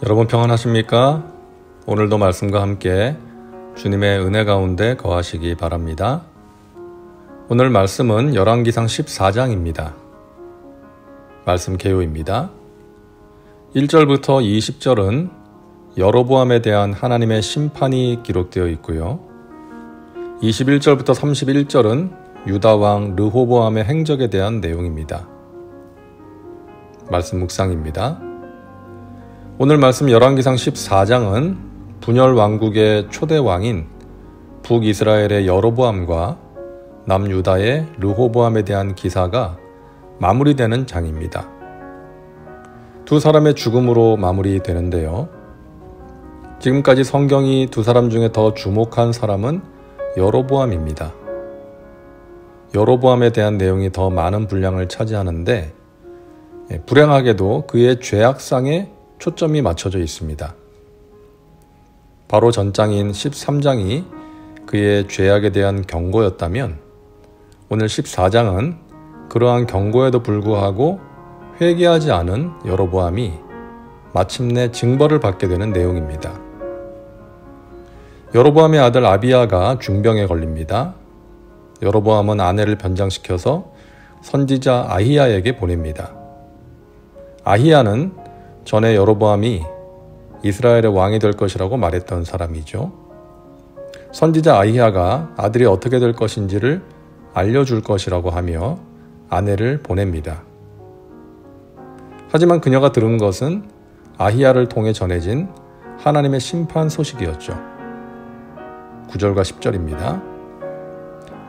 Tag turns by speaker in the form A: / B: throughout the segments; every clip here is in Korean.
A: 여러분 평안하십니까? 오늘도 말씀과 함께 주님의 은혜 가운데 거하시기 바랍니다. 오늘 말씀은 열왕기상 14장입니다. 말씀 개요입니다. 1절부터 20절은 여로보암에 대한 하나님의 심판이 기록되어 있고요. 21절부터 31절은 유다왕 르호보암의 행적에 대한 내용입니다. 말씀 묵상입니다. 오늘 말씀 열왕기상 14장은 분열 왕국의 초대 왕인 북이스라엘의 여로보암과 남유다의 르호보암에 대한 기사가 마무리되는 장입니다. 두 사람의 죽음으로 마무리되는데요. 지금까지 성경이 두 사람 중에 더 주목한 사람은 여로보암입니다. 여로보암에 대한 내용이 더 많은 분량을 차지하는데 불행하게도 그의 죄악상에 초점이 맞춰져 있습니다. 바로 전장인 13장이 그의 죄악에 대한 경고였다면 오늘 14장은 그러한 경고에도 불구하고 회개하지 않은 여로보암이 마침내 징벌을 받게 되는 내용입니다. 여로보암의 아들 아비야가 중병에 걸립니다. 여로보암은 아내를 변장시켜서 선지자 아히야에게 보냅니다. 아히야는 전에 여로보암이 이스라엘의 왕이 될 것이라고 말했던 사람이죠. 선지자 아히야가 아들이 어떻게 될 것인지를 알려줄 것이라고 하며 아내를 보냅니다. 하지만 그녀가 들은 것은 아히야를 통해 전해진 하나님의 심판 소식이었죠. 9절과 10절입니다.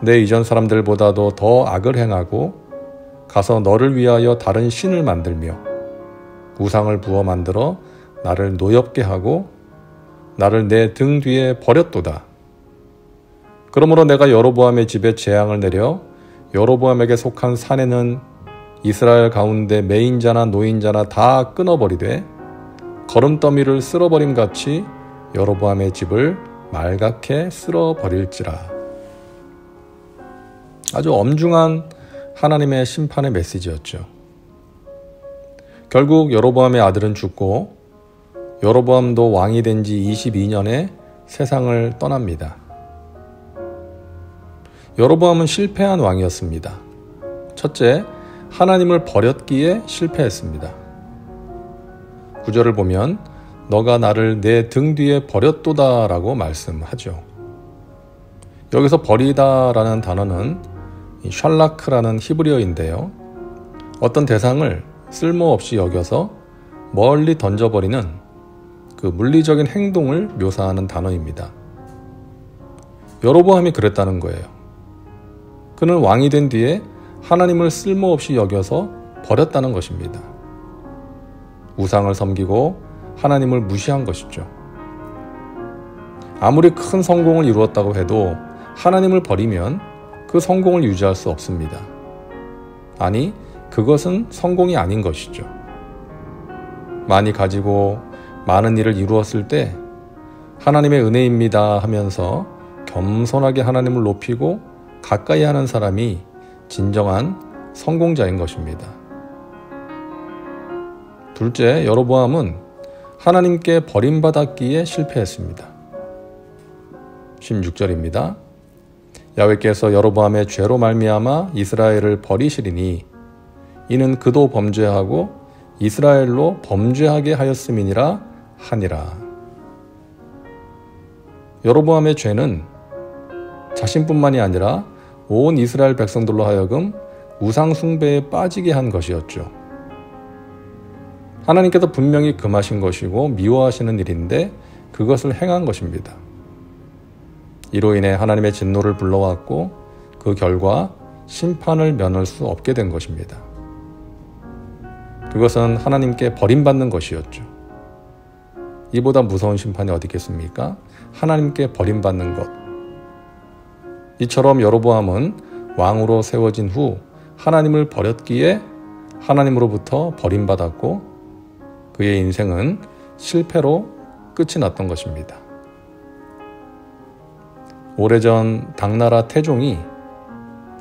A: 내 이전 사람들보다도 더 악을 행하고 가서 너를 위하여 다른 신을 만들며 우상을 부어 만들어 나를 노엽게 하고 나를 내 등 뒤에 버렸도다. 그러므로 내가 여로보암의 집에 재앙을 내려 여로보암에게 속한 사내는 이스라엘 가운데 매인자나 노인자나 다 끊어버리되 거름더미를 쓸어버림같이 여로보암의 집을 말갛게 쓸어버릴지라. 아주 엄중한 하나님의 심판의 메시지였죠. 결국 여로보암의 아들은 죽고 여로보암도 왕이 된 지 22년에 세상을 떠납니다. 여로보암은 실패한 왕이었습니다. 첫째, 하나님을 버렸기에 실패했습니다. 9절을 보면 너가 나를 내 등 뒤에 버렸도다 라고 말씀하죠. 여기서 버리다라는 단어는 샬라크라는 히브리어인데요. 어떤 대상을 쓸모없이 여겨서 멀리 던져버리는 그 물리적인 행동을 묘사하는 단어입니다. 여로보암이 그랬다는 거예요. 그는 왕이 된 뒤에 하나님을 쓸모없이 여겨서 버렸다는 것입니다. 우상을 섬기고 하나님을 무시한 것이죠. 아무리 큰 성공을 이루었다고 해도 하나님을 버리면 그 성공을 유지할 수 없습니다. 아니, 그것은 성공이 아닌 것이죠. 많이 가지고 많은 일을 이루었을 때 하나님의 은혜입니다 하면서 겸손하게 하나님을 높이고 가까이 하는 사람이 진정한 성공자인 것입니다. 둘째, 여로보암은 하나님께 버림받았기에 실패했습니다. 16절입니다. 야훼께서 여로보암의 죄로 말미암아 이스라엘을 버리시리니 이는 그도 범죄하고 이스라엘로 범죄하게 하였음이니라 하니라. 여로보암의 죄는 자신뿐만이 아니라 온 이스라엘 백성들로 하여금 우상 숭배에 빠지게 한 것이었죠. 하나님께서 분명히 금하신 것이고 미워하시는 일인데 그것을 행한 것입니다. 이로 인해 하나님의 진노를 불러왔고 그 결과 심판을 면할 수 없게 된 것입니다. 그것은 하나님께 버림받는 것이었죠. 이보다 무서운 심판이 어디 있겠습니까? 하나님께 버림받는 것. 이처럼 여로보암은 왕으로 세워진 후 하나님을 버렸기에 하나님으로부터 버림받았고 그의 인생은 실패로 끝이 났던 것입니다. 오래전 당나라 태종이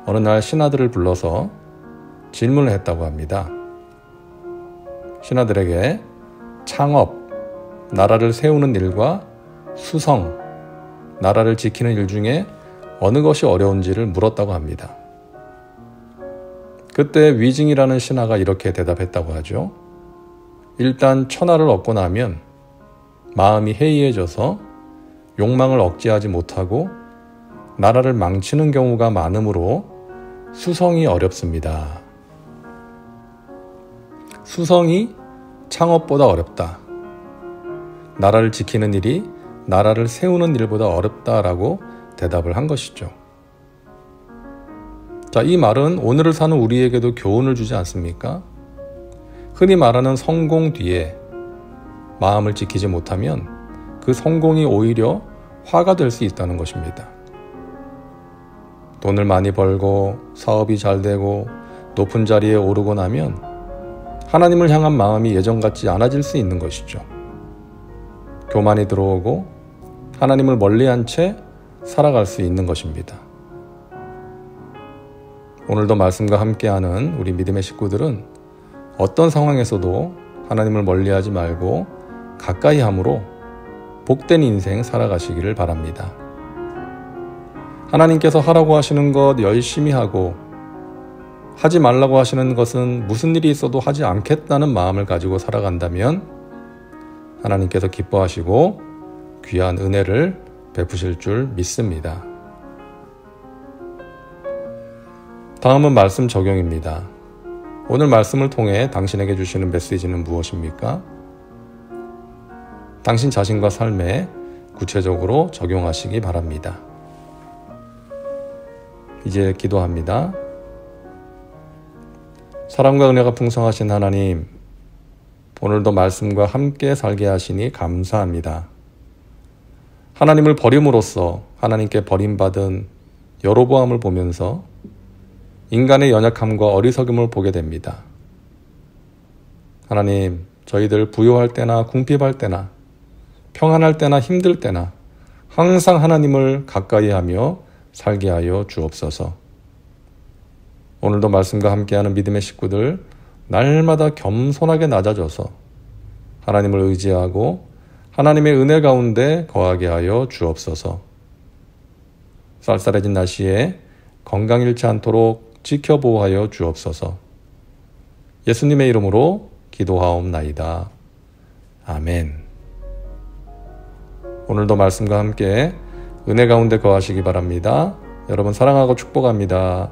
A: 어느 날 신하들을 불러서 질문을 했다고 합니다. 신하들에게 창업, 나라를 세우는 일과 수성, 나라를 지키는 일 중에 어느 것이 어려운지를 물었다고 합니다. 그때 위징이라는 신하가 이렇게 대답했다고 하죠. 일단 천하를 얻고 나면 마음이 해이해져서 욕망을 억제하지 못하고 나라를 망치는 경우가 많으므로 수성이 어렵습니다. 수성이 창업보다 어렵다. 나라를 지키는 일이 나라를 세우는 일보다 어렵다라고 대답을 한 것이죠. 자, 이 말은 오늘을 사는 우리에게도 교훈을 주지 않습니까? 흔히 말하는 성공 뒤에 마음을 지키지 못하면 그 성공이 오히려 화가 될 수 있다는 것입니다. 돈을 많이 벌고 사업이 잘 되고 높은 자리에 오르고 나면 하나님을 향한 마음이 예전 같지 않아질 수 있는 것이죠. 교만이 들어오고 하나님을 멀리한 채 살아갈 수 있는 것입니다. 오늘도 말씀과 함께하는 우리 믿음의 식구들은 어떤 상황에서도 하나님을 멀리하지 말고 가까이 함으로 복된 인생 살아가시기를 바랍니다. 하나님께서 하라고 하시는 것 열심히 하고 하지 말라고 하시는 것은 무슨 일이 있어도 하지 않겠다는 마음을 가지고 살아간다면 하나님께서 기뻐하시고 귀한 은혜를 베푸실 줄 믿습니다. 다음은 말씀 적용입니다. 오늘 말씀을 통해 당신에게 주시는 메시지는 무엇입니까? 당신 자신과 삶에 구체적으로 적용하시기 바랍니다. 이제 기도합니다. 사랑과 은혜가 풍성하신 하나님, 오늘도 말씀과 함께 살게 하시니 감사합니다. 하나님을 버림으로써 하나님께 버림받은 여로보암을 보면서 인간의 연약함과 어리석음을 보게 됩니다. 하나님, 저희들 부요할 때나 궁핍할 때나 평안할 때나 힘들 때나 항상 하나님을 가까이 하며 살게 하여 주옵소서. 오늘도 말씀과 함께하는 믿음의 식구들 날마다 겸손하게 낮아져서 하나님을 의지하고 하나님의 은혜 가운데 거하게 하여 주옵소서. 쌀쌀해진 날씨에 건강 잃지 않도록 지켜보호하여 주옵소서. 예수님의 이름으로 기도하옵나이다. 아멘. 오늘도 말씀과 함께 은혜 가운데 거하시기 바랍니다. 여러분 사랑하고 축복합니다.